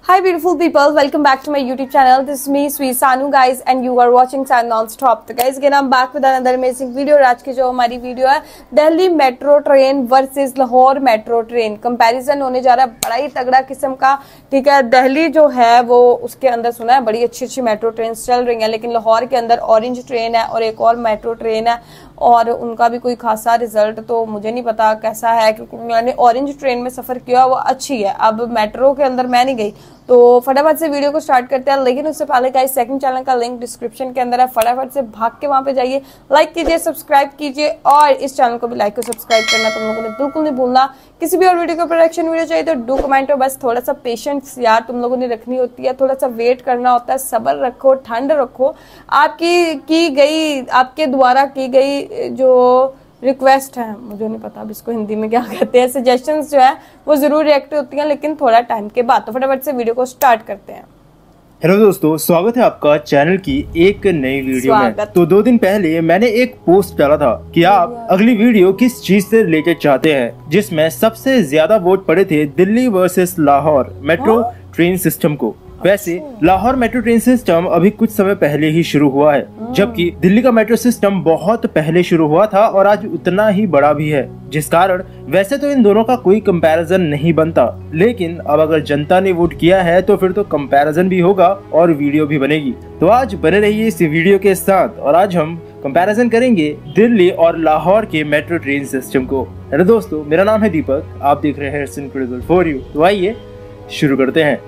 Hi beautiful people, welcome back to my YouTube channel. This is me, Sweet Sanu guys, and you are watching San Non-Stop. तो guys again I'm back with another amazing video. और आज की जो हमारी video है Delhi metro train versus Lahore metro train comparison होने जा रहा है बड़ा ही तगड़ा किस्म का। ठीक है, दिल्ली जो है वो उसके अंदर सुना है बड़ी अच्छी अच्छी मेट्रो ट्रेन चल रही हैं, लेकिन लाहौर के अंदर ऑरेंज ट्रेन है और एक और मेट्रो ट्रेन है और उनका भी कोई खासा रिजल्ट तो मुझे नहीं पता कैसा है, क्योंकि मैंने ऑरेंज ट्रेन में सफर किया वो अच्छी है। अब मेट्रो के अंदर मैं नहीं गई, तो फटाफट से वीडियो को स्टार्ट करते हैं। लेकिन उससे पहले गाइस सेकंड चैनल का लिंक डिस्क्रिप्शन के अंदर है, फटाफट से भाग के वहां पे जाइए, लाइक कीजिए, सब्सक्राइब कीजिए और इस चैनल को भी लाइक और सब्सक्राइब करना तुम लोगों ने बिल्कुल नहीं भूलना। किसी भी और वीडियो का प्रोडक्शन वीडियो चाहिए तो डू कमेंट, और बस थोड़ा सा पेशेंस यार तुम लोगों ने रखनी होती है, थोड़ा सा वेट करना होता है, सब्र रखो, ठंड रखो। आपके द्वारा की गई जो रिक्वेस्ट है, मुझे नहीं पता अब इसको हिंदी में क्या कहते हैं, सजेशंस जो है वो जरूर रिएक्ट होती हैं, लेकिन थोड़ा टाइम के बाद। तो फटाफट से वीडियो को स्टार्ट करते हैं। हेलो दोस्तों, स्वागत है आपका चैनल की एक नई वीडियो में। तो 2 दिन पहले मैंने एक पोस्ट डाला था कि आप अगली वीडियो किस चीज से रिलेटेड चाहते हैं, जिसमें सबसे ज्यादा वोट पड़े थे Delhi versus Lahore metro train system को। वैसे लाहौर मेट्रो ट्रेन सिस्टम अभी कुछ समय पहले ही शुरू हुआ है, जबकि दिल्ली का मेट्रो सिस्टम बहुत पहले शुरू हुआ था और आज उतना ही बड़ा भी है, जिस कारण वैसे तो इन दोनों का कोई कंपैरिजन नहीं बनता, लेकिन अब अगर जनता ने वोट किया है तो फिर तो कंपैरिजन भी होगा और वीडियो भी बनेगी। तो आज बने रहिए इस वीडियो के साथ और आज हम कंपैरिजन करेंगे दिल्ली और लाहौर के मेट्रो ट्रेन सिस्टम को। हेलो दोस्तों, मेरा नाम है दीपक, आप देख रहे हैं इट्स इनक्रेडिबल फॉर यू। तो आइए शुरू करते हैं।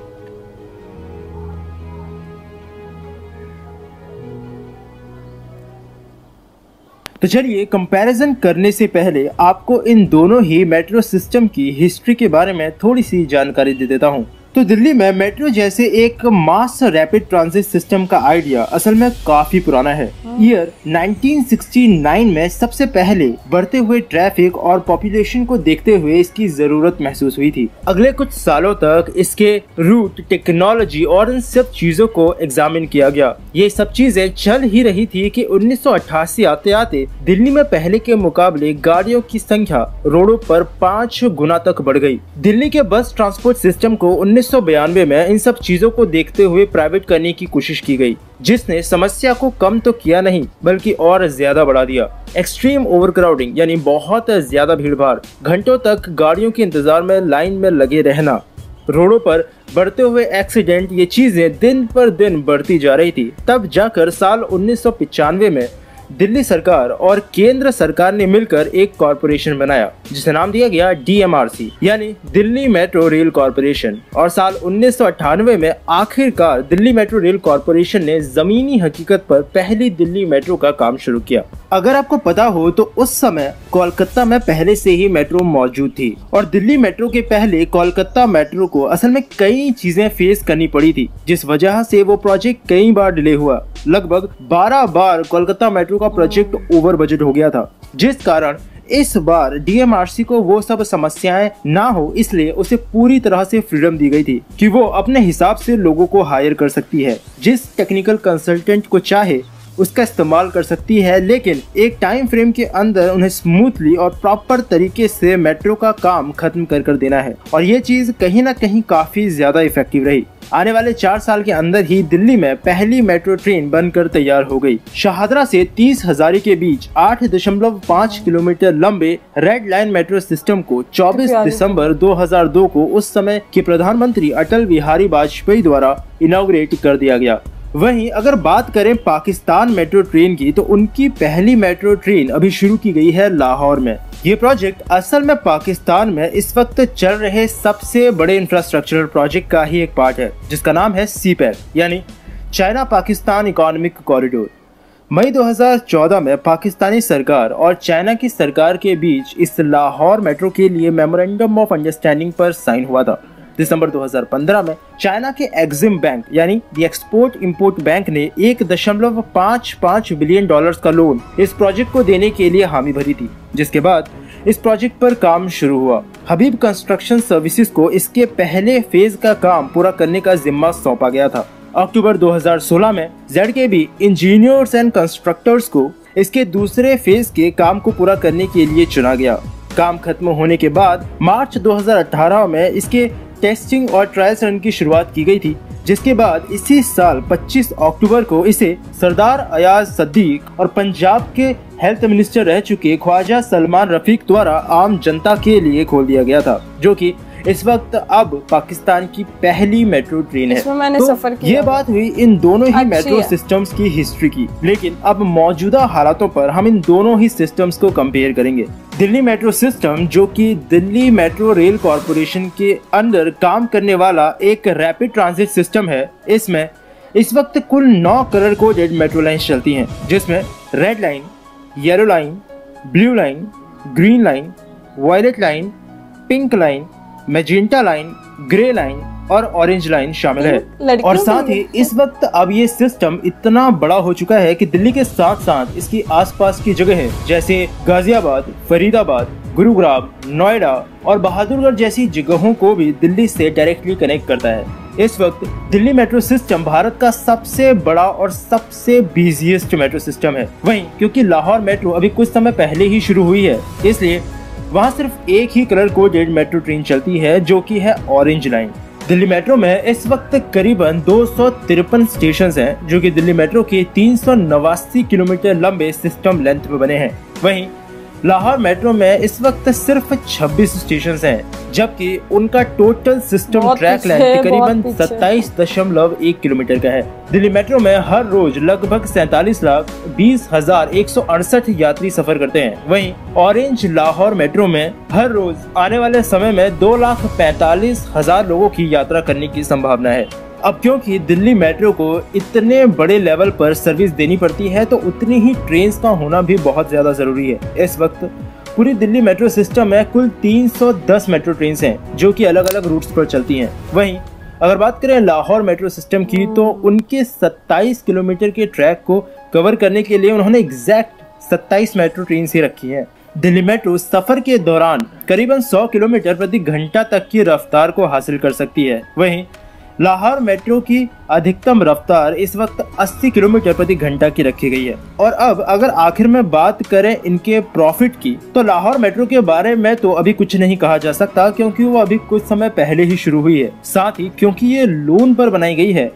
तो चलिए कंपैरिजन करने से पहले आपको इन दोनों ही मेट्रो सिस्टम की हिस्ट्री के बारे में थोड़ी सी जानकारी दे देता हूँ। तो दिल्ली में मेट्रो जैसे एक मास रैपिड ट्रांजिट सिस्टम का आइडिया असल में काफी पुराना है। ईयर 1969 में सबसे पहले बढ़ते हुए ट्रैफिक और पॉपुलेशन को देखते हुए इसकी जरूरत महसूस हुई थी। अगले कुछ सालों तक इसके रूट, टेक्नोलॉजी और इन सब चीजों को एग्जामिन किया गया। ये सब चीजें चल ही रही थी कि 1988 आते आते दिल्ली में पहले के मुकाबले गाड़ियों की संख्या रोडों पर 5 गुना तक बढ़ गई। दिल्ली के बस ट्रांसपोर्ट सिस्टम को 1992 में इन सब चीजों को देखते हुए प्राइवेट करने की कोशिश की गई, जिसने समस्या को कम तो किया नहीं बल्कि और ज्यादा बढ़ा दिया। एक्सट्रीम ओवरक्राउडिंग यानी बहुत ज्यादा भीड़भाड़, घंटों तक गाड़ियों के इंतजार में लाइन में लगे रहना, रोडों पर बढ़ते हुए एक्सीडेंट, ये चीजें दिन पर दिन बढ़ती जा रही थी। तब जाकर साल 1995 में दिल्ली सरकार और केंद्र सरकार ने मिलकर एक कॉरपोरेशन बनाया जिसे नाम दिया गया DMRC यानी दिल्ली मेट्रो रेल कॉरपोरेशन। और साल 1998 में आखिरकार दिल्ली मेट्रो रेल कॉरपोरेशन ने जमीनी हकीकत पर पहली दिल्ली मेट्रो का काम शुरू किया। अगर आपको पता हो तो उस समय कोलकाता में पहले से ही मेट्रो मौजूद थी और दिल्ली मेट्रो के पहले कोलकाता मेट्रो को असल में कई चीजें फेस करनी पड़ी थी, जिस वजह से वो प्रोजेक्ट कई बार डिले हुआ। लगभग 12 बार कोलकाता मेट्रो का प्रोजेक्ट ओवर बजट हो गया था, जिस कारण इस बार DMRC को वो सब समस्याएं ना हो इसलिए उसे पूरी तरह से फ्रीडम दी गई थी कि वो अपने हिसाब से लोगों को हायर कर सकती है, जिस टेक्निकल कंसल्टेंट को चाहे उसका इस्तेमाल कर सकती है, लेकिन एक टाइम फ्रेम के अंदर उन्हें स्मूथली और प्रॉपर तरीके से मेट्रो का काम खत्म कर देना है। और ये चीज कहीं ना कहीं काफी ज्यादा इफेक्टिव रही। आने वाले 4 साल के अंदर ही दिल्ली में पहली मेट्रो ट्रेन बनकर तैयार हो गई। शाहदरा से 30 हजारी के बीच 8.5 किलोमीटर लंबे रेड लाइन मेट्रो सिस्टम को 24 दिसंबर 2002 को उस समय के प्रधानमंत्री अटल बिहारी वाजपेयी द्वारा इनॉग्रेट कर दिया गया। वहीं अगर बात करें पाकिस्तान मेट्रो ट्रेन की, तो उनकी पहली मेट्रो ट्रेन अभी शुरू की गई है लाहौर में। ये प्रोजेक्ट असल में पाकिस्तान में इस वक्त चल रहे सबसे बड़े इंफ्रास्ट्रक्चरल प्रोजेक्ट का ही एक पार्ट है, जिसका नाम है CPEC यानी चाइना पाकिस्तान इकोनॉमिक कॉरिडोर। मई 2014 में पाकिस्तानी सरकार और चाइना की सरकार के बीच इस लाहौर मेट्रो के लिए मेमोरेंडम ऑफ अंडरस्टैंडिंग पर साइन हुआ था। दिसंबर 2015 में चाइना के एक्सिम बैंक यानी द एक्सपोर्ट इंपोर्ट बैंक ने $1.55 बिलियन का लोन इस प्रोजेक्ट को देने के लिए हामी भरी थी, जिसके बाद इस प्रोजेक्ट पर काम शुरू हुआ। हबीब कंस्ट्रक्शन सर्विसेज को इसके पहले फेज का काम पूरा करने का जिम्मा सौंपा गया था। अक्टूबर 2016 में ZKB इंजीनियर्स एंड कंस्ट्रक्टर्स को इसके दूसरे फेज के काम को पूरा करने के लिए चुना गया। काम खत्म होने के बाद मार्च 2018 में इसके टेस्टिंग और ट्रायल्स रन की शुरुआत की गई थी, जिसके बाद इसी साल 25 अक्टूबर को इसे सरदार अयाज सद्दीक और पंजाब के हेल्थ मिनिस्टर रह चुके ख्वाजा सलमान रफीक द्वारा आम जनता के लिए खोल दिया गया था, जो कि इस वक्त अब पाकिस्तान की पहली मेट्रो ट्रेन है। इसमें मैंने तो सफर किया। ये बात हुई इन दोनों ही मेट्रो सिस्टम्स की हिस्ट्री की, लेकिन अब मौजूदा हालातों पर हम इन दोनों ही सिस्टम्स को कंपेयर करेंगे। दिल्ली मेट्रो सिस्टम, जो कि दिल्ली मेट्रो रेल कॉरपोरेशन के अंडर काम करने वाला एक रैपिड ट्रांजिट सिस्टम है, इसमें इस वक्त कुल 9 कलर कोडेड मेट्रो लाइन चलती हैं, जिसमें red line, yellow line, blue line, green line, violet line, pink line, magenta line, grey line और ऑरेंज लाइन शामिल है। और साथ ही इस वक्त अब ये सिस्टम इतना बड़ा हो चुका है कि दिल्ली के साथ साथ इसकी आसपास की जगह है, जैसे गाजियाबाद, फरीदाबाद, गुरुग्राम, नोएडा और बहादुरगढ़ जैसी जगहों को भी दिल्ली से डायरेक्टली कनेक्ट करता है। इस वक्त दिल्ली मेट्रो सिस्टम भारत का सबसे बड़ा और सबसे बिजिएस्ट मेट्रो सिस्टम है। वहीं क्योंकि लाहौर मेट्रो अभी कुछ समय पहले ही शुरू हुई है, इसलिए वहाँ सिर्फ एक ही कलर कोडेड मेट्रो ट्रेन चलती है, जो कि है ऑरेंज लाइन। दिल्ली मेट्रो में इस वक्त करीबन 253 स्टेशन हैं, जो कि दिल्ली मेट्रो के 389 किलोमीटर लंबे सिस्टम लेंथ पे बने हैं। वहीं लाहौर मेट्रो में इस वक्त सिर्फ 26 स्टेशन हैं, जबकि उनका टोटल सिस्टम ट्रैक लेंथ करीबन 27.1 किलोमीटर का है। दिल्ली मेट्रो में हर रोज लगभग 47,20,168 यात्री सफर करते हैं। वहीं ऑरेंज लाहौर मेट्रो में हर रोज आने वाले समय में 2,45,000 लोगों की यात्रा करने की संभावना है। अब क्योंकि दिल्ली मेट्रो को इतने बड़े लेवल पर सर्विस देनी पड़ती है, तो उतनी ही ट्रेन्स का होना भी बहुत ज्यादा जरूरी है। इस वक्त पूरी दिल्ली मेट्रो सिस्टम में कुल 310 मेट्रो ट्रेन्स हैं, जो कि अलग अलग रूट्स पर चलती हैं। वहीं अगर बात करें लाहौर मेट्रो सिस्टम की, तो उनके 27 किलोमीटर के ट्रैक को कवर करने के लिए उन्होंने एग्जैक्ट 27 मेट्रो ट्रेन ही रखी है। दिल्ली मेट्रो सफर के दौरान करीबन 100 किलोमीटर प्रति घंटा तक की रफ्तार को हासिल कर सकती है। वहीं लाहौर मेट्रो की अधिकतम रफ्तार इस वक्त 80 किलोमीटर प्रति घंटा की रखी गई है। और अब अगर आखिर में बात करें इनके प्रॉफिट की, तो लाहौर मेट्रो के बारे में तो अभी कुछ नहीं कहा जा सकता, क्योंकि वो अभी कुछ समय पहले ही शुरू हुई है। साथ ही क्योंकि ये लोन पर बनाई गई है,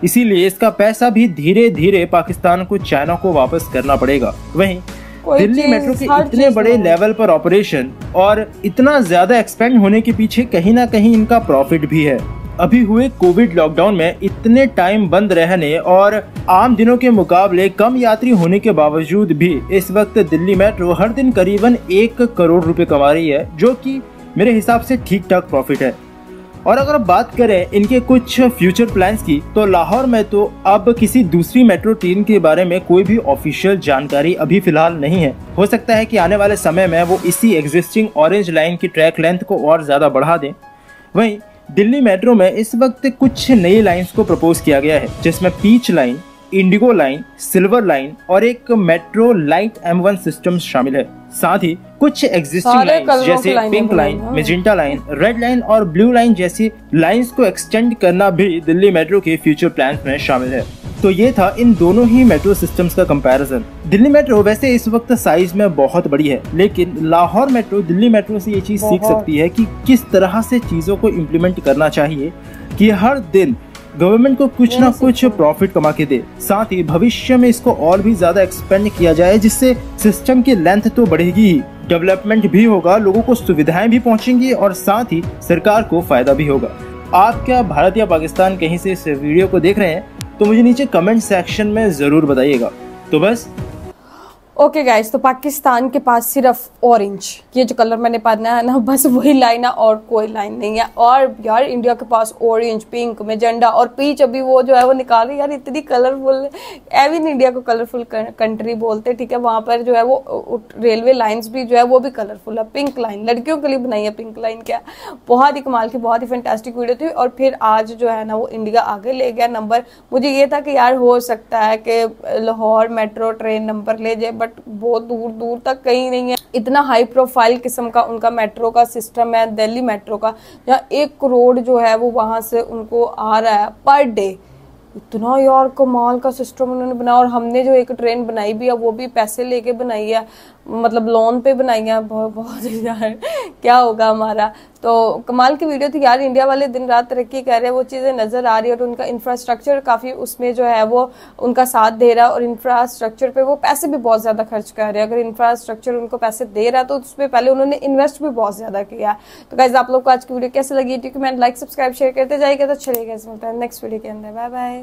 इसीलिए इसका पैसा भी धीरे धीरे पाकिस्तान को, चाइना को वापस करना पड़ेगा। वहीं दिल्ली मेट्रो के इतने बड़े लेवल पर ऑपरेशन और इतना ज्यादा एक्सपेंड होने के पीछे कहीं ना कहीं इनका प्रॉफिट भी है। अभी हुए कोविड लॉकडाउन में इतने टाइम बंद रहने और आम दिनों के मुकाबले कम यात्री होने के बावजूद भी इस वक्त दिल्ली मेट्रो हर दिन करीबन 1 करोड़ रुपए कमा रही है, जो कि मेरे हिसाब से ठीक ठाक प्रॉफिट है। और अगर बात करें इनके कुछ फ्यूचर प्लान्स की, तो लाहौर में तो अब किसी दूसरी मेट्रो ट्रेन के बारे में कोई भी ऑफिशियल जानकारी अभी फिलहाल नहीं है। हो सकता है कि आने वाले समय में वो इसी एग्जिस्टिंग ऑरेंज लाइन की ट्रैक लेंथ को और ज्यादा बढ़ा दें। वहीं दिल्ली मेट्रो में इस वक्त कुछ नई लाइंस को प्रपोज किया गया है, जिसमें peach line, indigo line, silver line और एक मेट्रो लाइट M1 सिस्टम शामिल है। साथ ही कुछ एग्जिस्टिंग लाइंस जैसे pink line, magenta line, red line और ब्लू लाइन जैसी लाइंस को एक्सटेंड करना भी दिल्ली मेट्रो के फ्यूचर प्लान में शामिल है। तो ये था इन दोनों ही मेट्रो सिस्टम्स का कंपैरिजन। दिल्ली मेट्रो वैसे इस वक्त साइज में बहुत बड़ी है, लेकिन लाहौर मेट्रो दिल्ली मेट्रो से ये चीज सीख सकती है कि किस तरह से चीजों को इम्प्लीमेंट करना चाहिए कि हर दिन गवर्नमेंट को कुछ ना कुछ प्रॉफिट कमा के दे। साथ ही भविष्य में इसको और भी ज्यादा एक्सपेंड किया जाए, जिससे सिस्टम की लेंथ तो बढ़ेगी ही, डेवलपमेंट भी होगा, लोगों को सुविधाएं भी पहुंचेंगी और साथ ही सरकार को फायदा भी होगा। आप क्या भारत या पाकिस्तान कहीं से इस वीडियो को देख रहे हैं, तो मुझे नीचे कमेंट सेक्शन में जरूर बताइएगा। तो बस ओके गाइस, तो पाकिस्तान के पास सिर्फ ऑरेंज, ये जो कलर मैंने पहना है ना, बस वही लाइन है और कोई लाइन नहीं है। और यार इंडिया के पास ऑरेंज, पिंक, मैजेंडा और पीच अभी वो जो है वो निकाले। यार इतनी कलरफुल, एविन इंडिया को कलरफुल कंट्री बोलते, ठीक है। वहां पर जो है वो रेलवे लाइंस भी जो है वो भी कलरफुल है। पिंक लाइन लड़कियों के लिए बनाई है, पिंक लाइन क्या, बहुत ही कमाल की, बहुत ही फैंटास्टिक वीडियो थी। और फिर आज जो है ना वो इंडिया आगे ले गया नंबर। मुझे ये था कि यार हो सकता है कि लाहौर मेट्रो ट्रेन नंबर ले जाए, बट बहुत दूर दूर तक कहीं नहीं है। इतना हाई प्रोफाइल किस्म का उनका मेट्रो का सिस्टम है दिल्ली मेट्रो का, जहाँ 1 करोड़ जो है वो वहां से उनको आ रहा है पर डे। इतना यार कमाल का सिस्टम उन्होंने बनाया। और हमने जो एक ट्रेन बनाई भी है वो भी पैसे लेके बनाई है। मतलब लोन पे बनाई हैं, बहुत यार क्या होगा हमारा। तो कमाल की वीडियो थी यार, इंडिया वाले दिन रात तरक्की कर रहे हैं, वो चीजें नजर आ रही है और उनका इंफ्रास्ट्रक्चर काफी उसमें जो है वो उनका साथ दे रहा है, और इंफ्रास्ट्रक्चर पे वो पैसे भी बहुत ज्यादा खर्च कर रहे हैं। अगर इंफ्रास्ट्रक्चर उनको पैसे दे रहा है तो उसमें पहले उन्होंने इन्वेस्ट भी बहुत ज्यादा किया। तो गाइस आप लोग को आज की वीडियो कैसे लगी, कमेंट, लाइक, सब्सक्राइब, शेयर करते जाइएगा। तो चलिए गाइस मिलते हैं नेक्स्ट वीडियो के अंदर, बाय बाय।